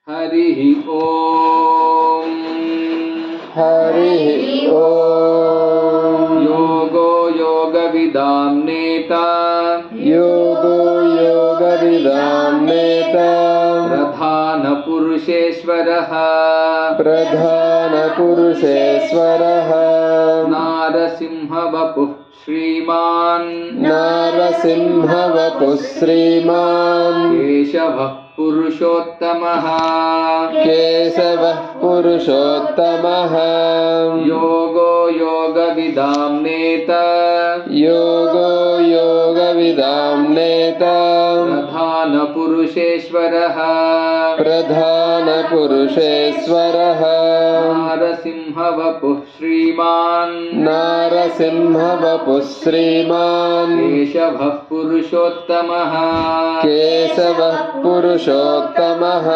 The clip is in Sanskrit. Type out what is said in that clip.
हरिः ॐ। हरिः ॐ। योगो योगविदां नेता योगो योगविदां नेता प्रधानपुरुषेश्वरः प्रधानपुरुषेश्वरः नारसिंहवपुः श्रीमान् नारसिंहवपुः श्रीमान् केशवः पुरुषोत्तमः केशवः पुरुषोत्तमः योगो योगविदां नेता योगो योगविदां नेता प्रधानपुरुषेश्वरः प्रधानपुरुषेश्वरः नारसिंहवपुः श्रीमान् नारसिंहवपुः श्रीमान् केशवः पुरुषोत्तमः केशवः पुरुषोत्तमः